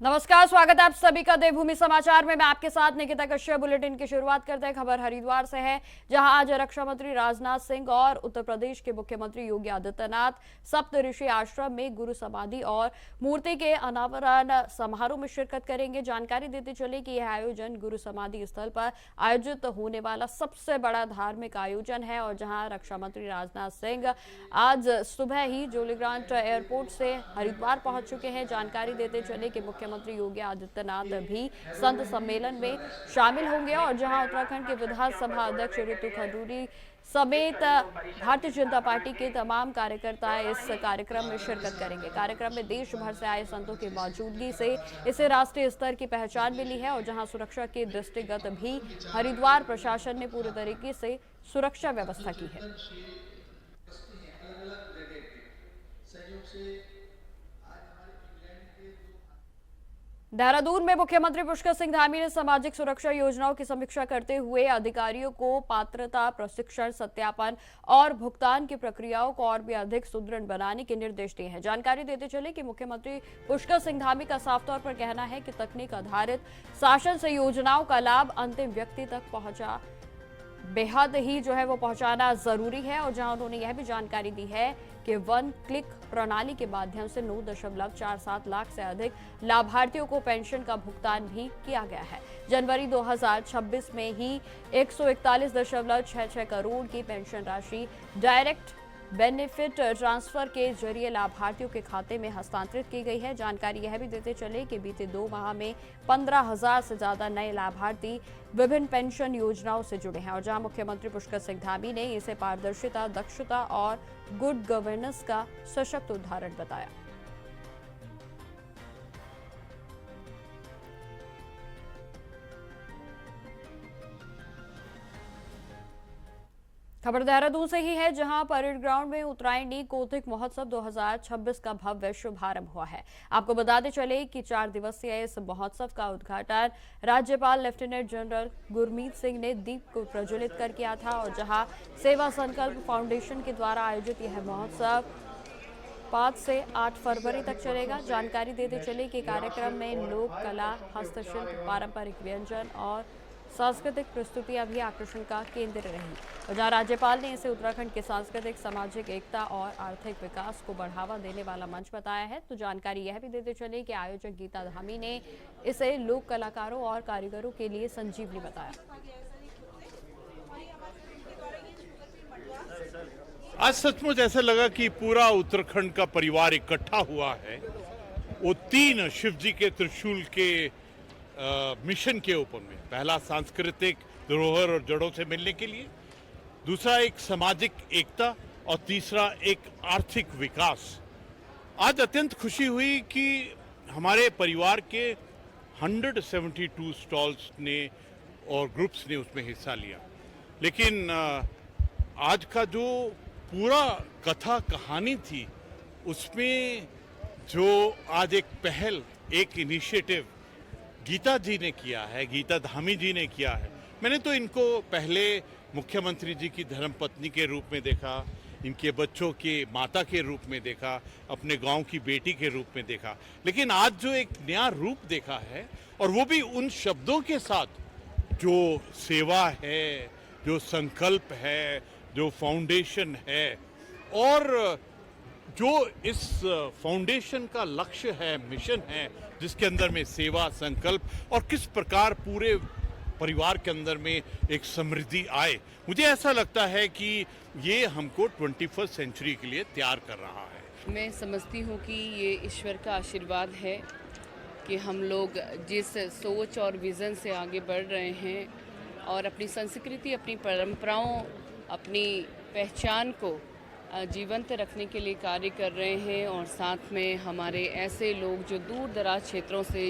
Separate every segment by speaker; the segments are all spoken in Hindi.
Speaker 1: नमस्कार, स्वागत है आप सभी का देवभूमि समाचार में। मैं आपके साथ निकिता कश्यप। बुलेटिन की शुरुआत करते हैं। खबर हरिद्वार से है, जहां आज रक्षा मंत्री राजनाथ सिंह और उत्तर प्रदेश के मुख्यमंत्री योगी आदित्यनाथ सप्तऋषि आश्रम में गुरु समाधि और मूर्ति के अनावरण समारोह में शिरकत करेंगे। जानकारी देते चले कि यह आयोजन गुरु समाधि स्थल पर आयोजित होने वाला सबसे बड़ा धार्मिक आयोजन है और जहाँ रक्षा मंत्री राजनाथ सिंह आज सुबह ही जोलीग्रांट एयरपोर्ट से हरिद्वार पहुंच चुके हैं। जानकारी देते चले कि मुख्यमंत्री योगी आदित्यनाथ भी संत सम्मेलन में शामिल होंगे और जहां उत्तराखंड के विधानसभा अध्यक्ष ऋतु खडूरी समेत भारतीय जनता पार्टी के तमाम कार्यकर्ता इस कार्यक्रम में शिरकत करेंगे। कार्यक्रम में देश भर से आए संतों की मौजूदगी से इसे राष्ट्रीय स्तर की पहचान मिली है और जहां सुरक्षा के दृष्टिगत भी हरिद्वार प्रशासन ने पूरे तरीके से सुरक्षा व्यवस्था की है। देहरादून में मुख्यमंत्री पुष्कर सिंह धामी ने सामाजिक सुरक्षा योजनाओं की समीक्षा करते हुए अधिकारियों को पात्रता, प्रशिक्षण, सत्यापन और भुगतान की प्रक्रियाओं को और भी अधिक सुदृढ़ बनाने के निर्देश दिए हैं। जानकारी देते चले कि मुख्यमंत्री पुष्कर सिंह धामी का साफ तौर पर कहना है कि तकनीक आधारित शासन से योजनाओं का लाभ अंतिम व्यक्ति तक पहुंचा बेहद ही वो पहुंचाना जरूरी है और जहां उन्होंने यह भी जानकारी दी है कि वन क्लिक प्रणाली के माध्यम से 9.47 लाख से अधिक लाभार्थियों को पेंशन का भुगतान भी किया गया है। जनवरी 2026 में ही 141.66 करोड़ की पेंशन राशि डायरेक्ट बेनिफिट ट्रांसफर के जरिए लाभार्थियों के खाते में हस्तांतरित की गई है। जानकारी यह भी देते चले कि बीते 2 माह में 15,000 से ज्यादा नए लाभार्थी विभिन्न पेंशन योजनाओं से जुड़े हैं और जहां मुख्यमंत्री पुष्कर सिंह धामी ने इसे पारदर्शिता, दक्षता और गुड गवर्नेंस का सशक्त उदाहरण बताया। खबर देहरादून से ही है, जहां परेड ग्राउंड में उत्तरायणी कौतिक महोत्सव 2026 का भव्य शुभारंभ हुआ है। आपको बताते चले कि 4 दिवसीय इस महोत्सव का उद्घाटन राज्यपाल लेफ्टिनेंट जनरल गुरमीत सिंह ने दीप को प्रज्वलित कर किया था और जहां सेवा संकल्प फाउंडेशन के द्वारा आयोजित यह महोत्सव 5 से 8 फरवरी तक चलेगा। जानकारी देते चले कि कार्यक्रम में लोक कला, हस्तशिल्प, पारंपरिक व्यंजन और सांस्कृतिक प्रस्तुतियां भी आकर्षण का केंद्र रही और जहां राज्यपाल ने इसे उत्तराखंड के सांस्कृतिक, सामाजिक एकता और आर्थिक विकास को बढ़ावा देने वाला मंच बताया है। तो जानकारी यह भी देते चले कि आयोजक गीता धामी ने इसे लोक कलाकारों और कारीगरों के लिए संजीवनी बताया।
Speaker 2: आज सचमुच ऐसा लगा कि पूरा उत्तराखंड का परिवार इकट्ठा हुआ है। वो 3 शिव जी के त्रिशूल के मिशन के ऊपर में, पहला सांस्कृतिक धरोहर और जड़ों से मिलने के लिए, दूसरा एक सामाजिक एकता और तीसरा एक आर्थिक विकास। आज अत्यंत खुशी हुई कि हमारे परिवार के 172 स्टॉल्स ने और ग्रुप्स ने उसमें हिस्सा लिया। लेकिन आज का जो पूरा कथा कहानी थी, उसमें जो आज एक पहल, एक इनिशिएटिव गीता जी ने किया है, गीता धामी जी ने किया है। मैंने तो इनको पहले मुख्यमंत्री जी की धर्मपत्नी के रूप में देखा, इनके बच्चों के माता के रूप में देखा, अपने गांव की बेटी के रूप में देखा, लेकिन आज जो एक नया रूप देखा है और वो भी उन शब्दों के साथ, जो सेवा है, जो संकल्प है, जो फाउंडेशन है और जो इस फाउंडेशन का लक्ष्य है, मिशन है, जिसके अंदर में सेवा, संकल्प और किस प्रकार पूरे परिवार के अंदर में एक समृद्धि आए। मुझे ऐसा लगता है कि ये हमको 21st सेंचुरी के लिए तैयार कर रहा है।
Speaker 3: मैं समझती हूँ कि ये ईश्वर का आशीर्वाद है कि हम लोग जिस सोच और विज़न से आगे बढ़ रहे हैं और अपनी संस्कृति, अपनी परंपराओं, अपनी पहचान को जीवंत रखने के लिए कार्य कर रहे हैं और साथ में हमारे ऐसे लोग जो दूर दराज क्षेत्रों से,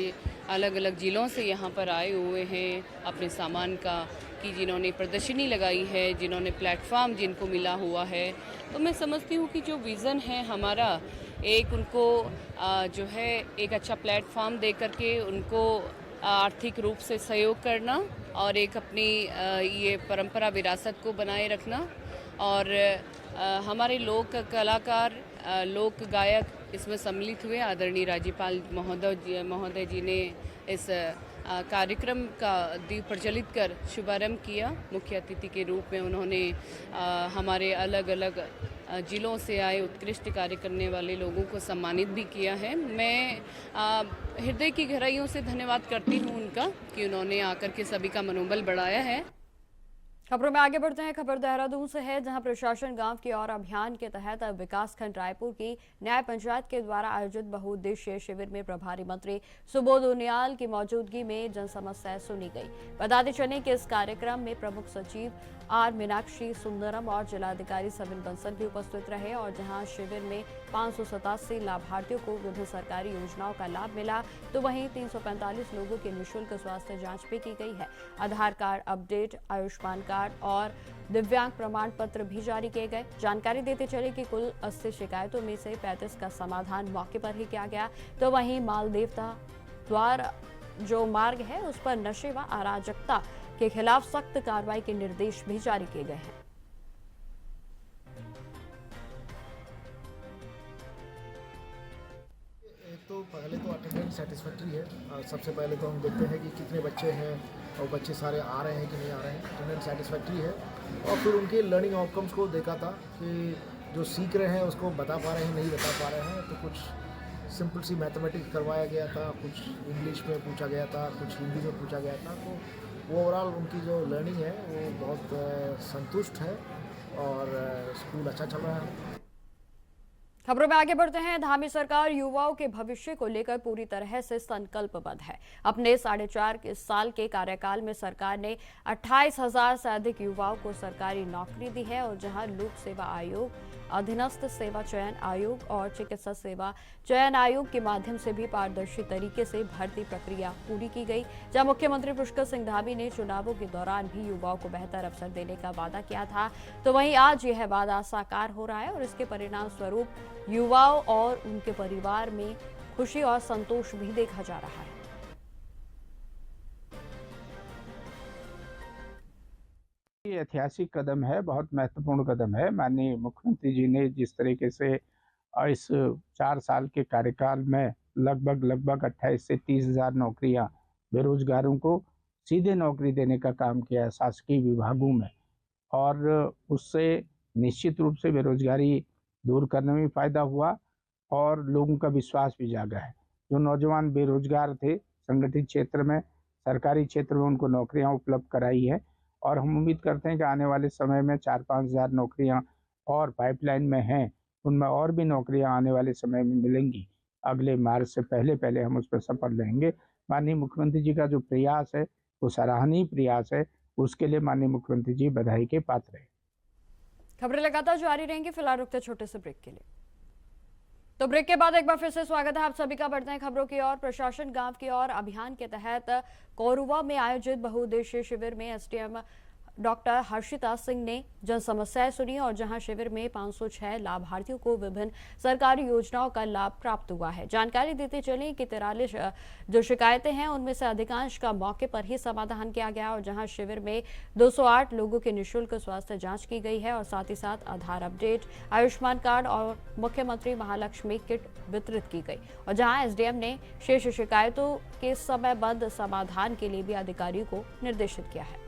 Speaker 3: अलग अलग ज़िलों से यहाँ पर आए हुए हैं अपने सामान का, कि जिन्होंने प्रदर्शनी लगाई है, जिन्होंने प्लेटफॉर्म जिनको मिला हुआ है। तो मैं समझती हूँ कि जो विज़न है हमारा, एक उनको जो है एक अच्छा प्लेटफॉर्म दे करके उनको आर्थिक रूप से सहयोग करना और एक अपनी ये परंपरा विरासत को बनाए रखना और हमारे लोक कलाकार, लोक गायक इसमें सम्मिलित हुए। आदरणीय राज्यपाल महोदय जी ने इस कार्यक्रम का दीप प्रज्वलित कर शुभारंभ किया। मुख्य अतिथि के रूप में उन्होंने हमारे अलग अलग जिलों से आए उत्कृष्ट कार्य करने वाले लोगों को सम्मानित भी किया है। मैं हृदय की गहराइयों से धन्यवाद करती हूं उनका कि उन्होंने आकर के सभी का मनोबल बढ़ाया है।
Speaker 1: खबरों में आगे बढ़ते हैं। खबर देहरादून से है, जहां प्रशासन गांव की ओर अभियान के तहत विकासखंड रायपुर की न्याय पंचायत के द्वारा आयोजित बहुउद्देशीय शिविर में प्रभारी मंत्री सुबोध उनियाल की मौजूदगी में जन समस्याएं सुनी गई। बताते चलें कि इस कार्यक्रम में प्रमुख सचिव आर मीनाक्षी सुंदरम और जिलाधिकारी सबिन बंसल भी उपस्थित रहे। और जहां शिविर में 587 लाभार्थियों को विभिन्न सरकारी योजनाओं का लाभ मिला, तो वहीं 345 लोगों की निःशुल्क स्वास्थ्य जांच भी की गई है। आधार कार्ड अपडेट, आयुष्मान कार्ड और दिव्यांग प्रमाण पत्र भी जारी किए गए। जानकारी देते चले कि कुल 80 शिकायतों में से 35 का समाधान मौके पर ही किया गया। तो वहीं मालदेवता द्वार जो मार्ग है उस पर नशे व अराजकता के खिलाफ सख्त कार्रवाई के निर्देश भी जारी किए गए हैं।
Speaker 4: तो पहले तो अटेंडेंस सेटिस्फैक्ट्री है। सबसे पहले तो हम देखते हैं कि कितने बच्चे हैं और बच्चे सारे आ रहे हैं कि नहीं आ रहे हैं। अटेंडेंस सेटिस्फैक्ट्री है। और फिर उनके लर्निंग आउटकम्स को देखा था कि जो सीख रहे हैं उसको बता पा रहे हैं, नहीं बता पा रहे हैं। तो कुछ सिंपल सी मैथमेटिक्स करवाया गया था, कुछ इंग्लिश में पूछा गया था, कुछ हिंदी में पूछा गया था। तो ओवरऑल उनकी जो लर्निंग है वो बहुत संतुष्ट है और स्कूल अच्छा चल रहा है।
Speaker 1: खबरों में आगे बढ़ते हैं। धामी सरकार युवाओं के भविष्य को लेकर पूरी तरह से संकल्पबद्ध है। अपने 4.5 साल के कार्यकाल में सरकार ने 28,000 से अधिक युवाओं को सरकारी नौकरी दी है। और जहां लोक सेवा आयोग, अधीनस्थ सेवा चयन आयोग और चिकित्सा सेवा चयन आयोग के माध्यम से भी पारदर्शी तरीके से भर्ती प्रक्रिया पूरी की गई। जहां मुख्यमंत्री पुष्कर सिंह धामी ने चुनावों के दौरान भी युवाओं को बेहतर अवसर देने का वादा किया था, तो वहीं आज यह वादा साकार हो रहा है। और इसके परिणाम स्वरूप युवाओं और उनके परिवार में खुशी और संतोष भी देखा जा रहा है।
Speaker 5: ये ऐतिहासिक कदम है, बहुत महत्वपूर्ण कदम है। माननीय मुख्यमंत्री जी ने जिस तरीके से इस 4 साल के कार्यकाल में लगभग 28 से 30,000 नौकरियां बेरोजगारों को सीधे नौकरी देने का काम किया है शासकीय विभागों में, और उससे निश्चित रूप से बेरोजगारी दूर करने में फायदा हुआ और लोगों का विश्वास भी जागा है। जो नौजवान बेरोजगार थे, संगठित क्षेत्र में, सरकारी क्षेत्र में उनको नौकरियां उपलब्ध कराई है। और हम उम्मीद करते हैं कि आने वाले समय में 4-5 हज़ार नौकरियां और पाइपलाइन में हैं, उनमें और भी नौकरियां आने वाले समय में मिलेंगी। अगले मार्च से पहले हम उस पर शपथ लेंगे। माननीय मुख्यमंत्री जी का जो प्रयास है वो सराहनीय प्रयास है, उसके लिए माननीय मुख्यमंत्री जी बधाई के पात्र हैं।
Speaker 1: खबरें लगातार जारी रहेंगी। फिलहाल रुकते छोटे से ब्रेक के लिए। तो ब्रेक के बाद एक बार फिर से स्वागत है आप सभी का। बढ़ते हैं खबरों की ओर। प्रशासन गांव की ओर अभियान के तहत कोरुवा में आयोजित बहुउद्देशीय शिविर में एसडीएम डॉक्टर हर्षिता सिंह ने जन समस्याएं सुनी। और जहां शिविर में 506 लाभार्थियों को विभिन्न सरकारी योजनाओं का लाभ प्राप्त हुआ है। जानकारी देते चलें कि 43 जो शिकायतें हैं उनमें से अधिकांश का मौके पर ही समाधान किया गया। और जहां शिविर में 208 लोगों की निःशुल्क स्वास्थ्य जांच की गई है और साथ ही साथ आधार अपडेट, आयुष्मान कार्ड और मुख्यमंत्री महालक्ष्मी किट वितरित की गई। और जहां एसडीएम ने शेष शिकायतों के समयबद्ध समाधान के लिए भी अधिकारियों को निर्देशित किया है।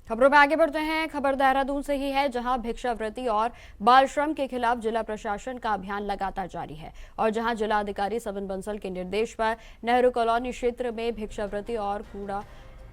Speaker 1: खबरों में आगे बढ़ते हैं। खबर देहरादून से ही है, जहां भिक्षावृत्ति और बाल श्रम के खिलाफ जिला प्रशासन का अभियान लगातार जारी है। और जहां जिलाधिकारी सबिन बंसल के निर्देश पर नेहरू कॉलोनी क्षेत्र में भिक्षावृत्ति और कूड़ा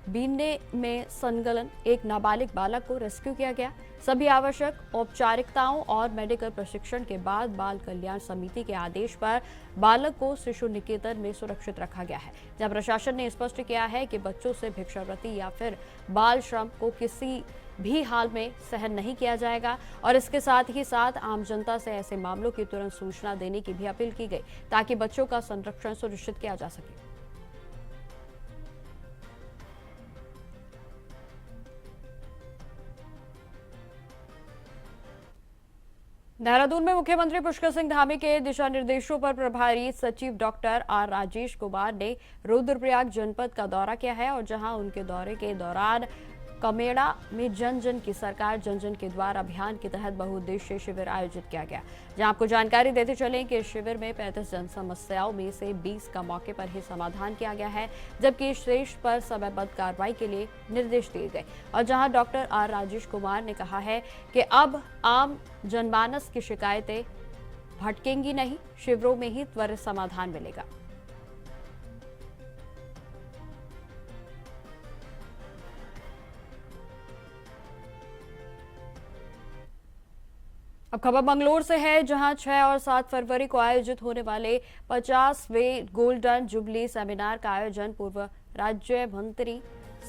Speaker 1: बीनने में संलग्न एक नाबालिग बालक को रेस्क्यू किया गया। सभी आवश्यक औपचारिकताओं और मेडिकल प्रशिक्षण के बाद बाल कल्याण समिति के आदेश पर बालक को शिशु निकेतन में सुरक्षित रखा गया है, जहां प्रशासन ने स्पष्ट किया है कि बच्चों से भिक्षावृत्ति या फिर बाल श्रम को किसी भी हाल में सहन नहीं किया जाएगा। और इसके साथ ही साथ आम जनता से ऐसे मामलों की तुरंत सूचना देने की भी अपील की गई, ताकि बच्चों का संरक्षण सुनिश्चित किया जा सके। देहरादून में मुख्यमंत्री पुष्कर सिंह धामी के दिशा निर्देशों पर प्रभारी सचिव डॉक्टर आर राजेश कुमार ने रुद्रप्रयाग जनपद का दौरा किया है, और जहां उनके दौरे के दौरान कमेड़ा में जन जन की सरकार जन जन के द्वार अभियान के तहत बहुउद्देशीय शिविर आयोजित किया गया, जहां आपको जानकारी देते चलें कि इस शिविर में 35 जन समस्याओं में से 20 का मौके पर ही समाधान किया गया है, जबकि शेष पर समयबद्ध कार्रवाई के लिए निर्देश दिए गए। और जहां डॉक्टर आर राजेश कुमार ने कहा है कि अब आम जनमानस की शिकायतें भटकेंगी नहीं, शिविरों में ही त्वरित समाधान मिलेगा। अब खबर मंगलोर से है, जहां 6 और 7 फरवरी को आयोजित होने वाले 50वें गोल्डन जुबली सेमिनार का आयोजन पूर्व राज्य मंत्री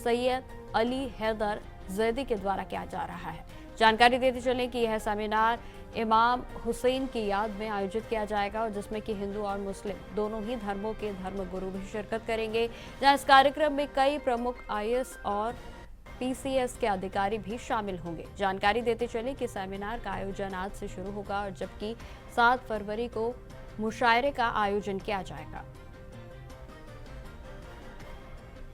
Speaker 1: सैयद अली हैदर जैदी के द्वारा किया जा रहा है। जानकारी देते चलें कि यह सेमिनार इमाम हुसैन की याद में आयोजित किया जाएगा, और जिसमें कि हिंदू और मुस्लिम दोनों ही धर्मों के धर्मगुरु भी शिरकत करेंगे। जहां इस कार्यक्रम में कई प्रमुख IAS और PCS के अधिकारी भी शामिल होंगे। जानकारी देते चले कि सेमिनार का आयोजन आज से शुरू होगा, और जबकि 7 फरवरी को मुशायरे का आयोजन किया जाएगा।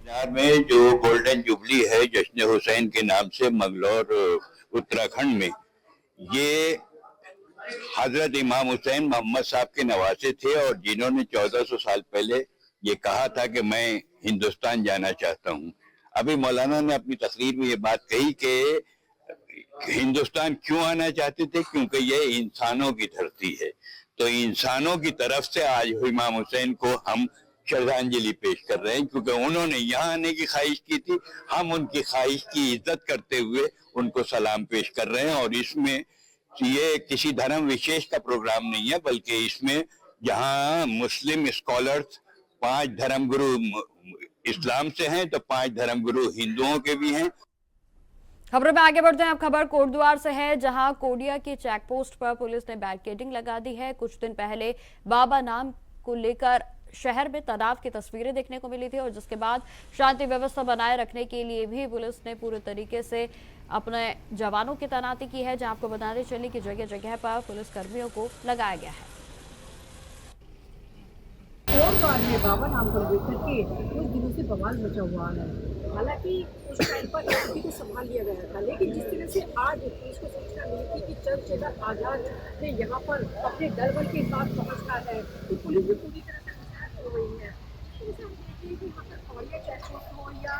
Speaker 6: बिहार में जो गोल्डन जुबली है जश्न हुसैन के नाम से मंगलौर उत्तराखंड में, ये हजरत इमाम हुसैन मोहम्मद साहब के नवासे थे, और जिन्होंने 1400 साल पहले ये कहा था कि मैं हिंदुस्तान जाना चाहता हूँ। अभी मौलाना ने अपनी तकरीर में ये बात कही कि हिंदुस्तान क्यों आना चाहते थे, क्योंकि ये इंसानों की धरती है। तो इंसानों की तरफ से आज इमाम हुसैन को हम श्रद्धांजलि पेश कर रहे हैं, क्योंकि उन्होंने यहाँ आने की ख्वाहिश की थी। हम उनकी ख्वाहिश की इज्जत करते हुए उनको सलाम पेश कर रहे हैं। और इसमें ये किसी धर्म विशेष का प्रोग्राम नहीं है, बल्कि इसमें जहाँ मुस्लिम स्कॉलर्स 5 धर्मगुरु इस्लाम से हैं, तो 5 धर्मगुरु हिंदुओं के भी हैं।
Speaker 1: खबरों में आगे बढ़ते हैं। अब खबर कोटद्वार से है, जहां कोडिया के चेक पोस्ट पर पुलिस ने बैरिकेडिंग लगा दी है। कुछ दिन पहले बाबा नाम को लेकर शहर में तनाव की तस्वीरें देखने को मिली थी, और जिसके बाद शांति व्यवस्था बनाए रखने के लिए भी पुलिस ने पूरे तरीके से अपने जवानों की तैनाती की है। जहां आपको बताते चले कि जगह जगह पर पुलिस कर्मियों को लगाया गया है।
Speaker 7: कोटद्वार में बाबा नाम को लेकर के कुछ दिनों से बवाल मचा हुआ है। हालांकि उस टाइम पर स्थिति को संभाल लिया गया था, लेकिन जिस तरह से आज पुलिस को सूचना मिली थी कि चंद्रशेखर आजाद ने यहाँ पर अपने दल बल के साथ पहुंचना है, तो पुलिस भी पूरी तरह से मुस्तैद हो गई है। तो हम देखते हैं कि यहाँ पर कोरिया चेक पोस्ट हो या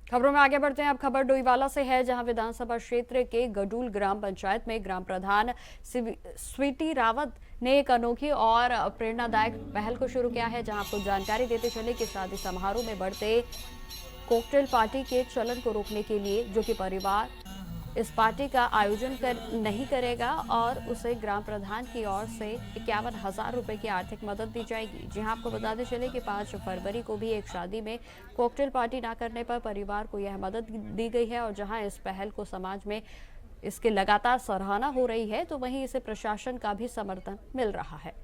Speaker 1: खबरों में आगे बढ़ते हैं। अब खबर डोईवाला से है, जहां विधानसभा क्षेत्र के गडूल ग्राम पंचायत में ग्राम प्रधान स्वीटी रावत ने एक अनोखी और प्रेरणादायक पहल को शुरू किया है। जहां आपको जानकारी देते चले कि शादी समारोह में बढ़ते कॉकटेल पार्टी के चलन को रोकने के लिए जो कि परिवार इस पार्टी का आयोजन नहीं करेगा, और उसे ग्राम प्रधान की ओर से 51,000 रुपए की आर्थिक मदद दी जाएगी। जी हाँ, आपको बताते चले कि 5 फरवरी को भी एक शादी में कॉकटेल पार्टी ना करने पर परिवार को यह मदद दी गई है। और जहां इस पहल को समाज में इसके लगातार सराहना हो रही है, तो वहीं इसे प्रशासन का भी समर्थन मिल रहा है।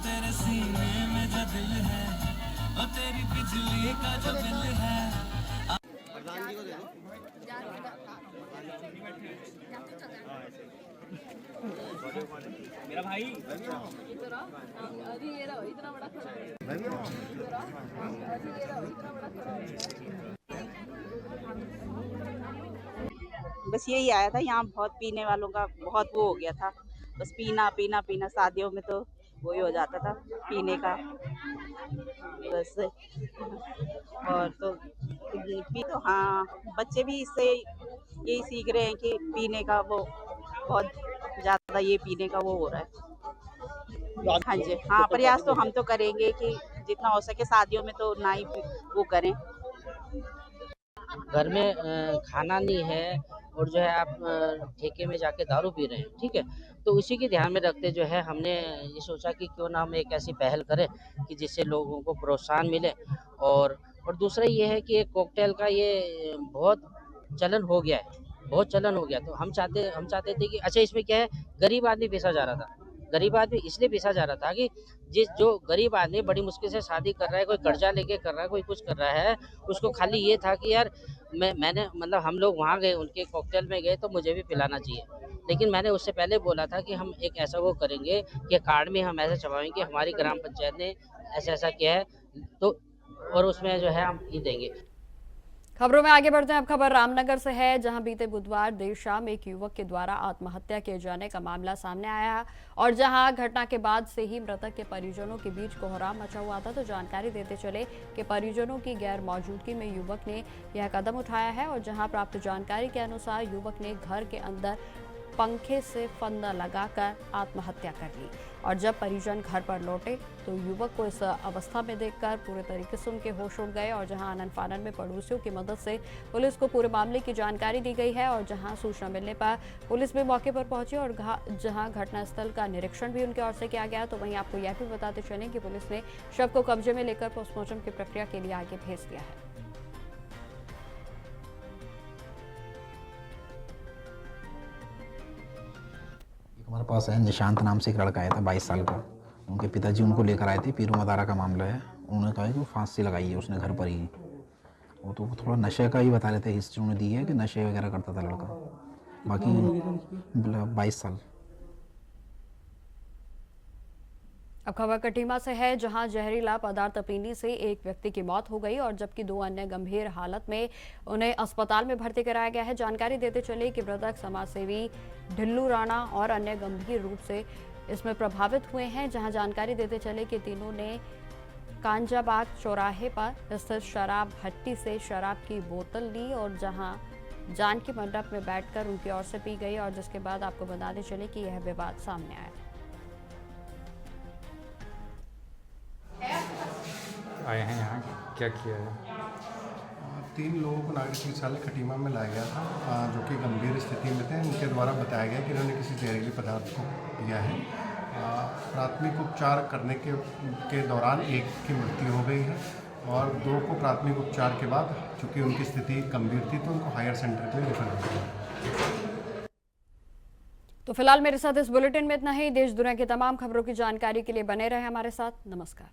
Speaker 8: तेरे सीने में जो दिल है, और तेरी बिजली का जो बिल है। प्रधान जी को दे दो। मेरा भाई इतना बड़ा
Speaker 9: बस यही आया था। यहाँ बहुत पीने वालों का बहुत वो हो गया था, बस पीना पीना पीना, शादियों में तो वही हो जाता था पीने का बस। और तो पी तो हाँ, बच्चे भी इससे यही सीख रहे हैं कि पीने का वो बहुत ज़्यादा ये पीने का वो हो रहा है। हाँ जी, हाँ, प्रयास तो हम तो करेंगे कि जितना हो सके शादियों में तो ना ही वो करें।
Speaker 10: घर में खाना नहीं है और जो है आप ठेके में जाके दारू पी रहे हैं, ठीक है। तो उसी के ध्यान में रखते जो है हमने ये सोचा कि क्यों ना हम एक ऐसी पहल करें कि जिससे लोगों को प्रोत्साहन मिले। और दूसरा ये है कि एक कॉकटेल का ये बहुत चलन हो गया है, बहुत चलन हो गया। तो हम चाहते थे कि अच्छा इसमें क्या है, गरीब आदमी पिसा जा रहा था। गरीब आदमी इसलिए पिसा जा रहा था कि जो गरीब आदमी बड़ी मुश्किल से शादी कर रहा है, कोई कर्जा लेके कर रहा है, कोई कुछ कर रहा है, उसको खाली ये था कि यार मैंने मतलब हम लोग वहाँ गए, उनके कॉकटेल में गए तो मुझे भी पिलाना चाहिए। लेकिन मैंने उससे पहले बोला था कि हम एक ऐसा वो करेंगे कि कार्ड में हम ऐसा छपाएंगे कि हमारी ग्राम पंचायत ने ऐसा किया है, तो और उसमें जो है हम ये देंगे।
Speaker 1: खबरों में आगे बढ़ते हैं। अब खबर रामनगर से है, जहां बीते बुधवार देर शाम एक युवक के द्वारा आत्महत्या किए जाने का मामला सामने आया और जहां घटना के बाद से ही मृतक के परिजनों के बीच कोहराम मचा हुआ था। तो जानकारी देते चले कि परिजनों की गैर मौजूदगी में युवक ने यह कदम उठाया है और जहां प्राप्त जानकारी के अनुसार युवक ने घर के अंदर पंखे से फंदा लगाकर आत्महत्या कर ली और जब परिजन घर पर लौटे तो युवक को इस अवस्था में देखकर पूरे तरीके से उनके होश उड़ गए और जहां आनन फानन में पड़ोसियों की मदद से पुलिस को पूरे मामले की जानकारी दी गई है और जहां सूचना मिलने पर पुलिस भी मौके पर पहुंची और जहां घटनास्थल का निरीक्षण भी उनकी ओर से किया गया। तो वहीं आपको यह भी बताते चलें कि पुलिस ने शव को कब्जे में लेकर पोस्टमार्टम की प्रक्रिया के लिए आगे भेज दिया है।
Speaker 11: हमारे पास है निशांत नाम से एक लड़का आया था 22 साल का। उनके पिताजी उनको लेकर आए थे, पीरू मदारा का मामला है। उन्होंने कहा कि वो फांसी लगाई है उसने घर पर ही। वो तो थोड़ा नशे का ही बता रहे थे, हिस्ट्री उन्होंने दी है कि नशे वगैरह करता था लड़का। बाकी 22 साल।
Speaker 1: अब खबर कटीमा से है, जहां जहरीला पदार्थ पीने से एक व्यक्ति की मौत हो गई और जबकि 2 अन्य गंभीर हालत में उन्हें अस्पताल में भर्ती कराया गया है। जानकारी देते चले कि मृतक समाजसेवी ढिल्लू राणा और अन्य गंभीर रूप से इसमें प्रभावित हुए हैं। जहां जानकारी देते चले कि तीनों ने कांजाबाग चौराहे पर स्थित शराब भट्टी से शराब की बोतल ली और जहां जानकी मंडप में बैठकर उनकी ओर से पी गई और जिसके बाद आपको बताते चले कि यह विवाद सामने आया।
Speaker 12: आए हैं यहाँ, क्या किया है?
Speaker 13: 3 लोगों को नागरिक चिकित्सालय खटीमा में लाया गया था जो कि गंभीर स्थिति में थे। उनके द्वारा बताया गया कि इन्होंने किसी जहरीले पदार्थ को पिया है। प्राथमिक उपचार करने के दौरान एक की मृत्यु हो गई है और 2 को प्राथमिक उपचार के बाद, चूँकि उनकी स्थिति गंभीर थी, तो उनको हायर सेंटर के लिए रेफर कर दिया।
Speaker 1: तो फिलहाल मेरे साथ इस बुलेटिन में इतना ही। देश दुनिया की तमाम खबरों की जानकारी के लिए बने रहे हमारे साथ। नमस्कार।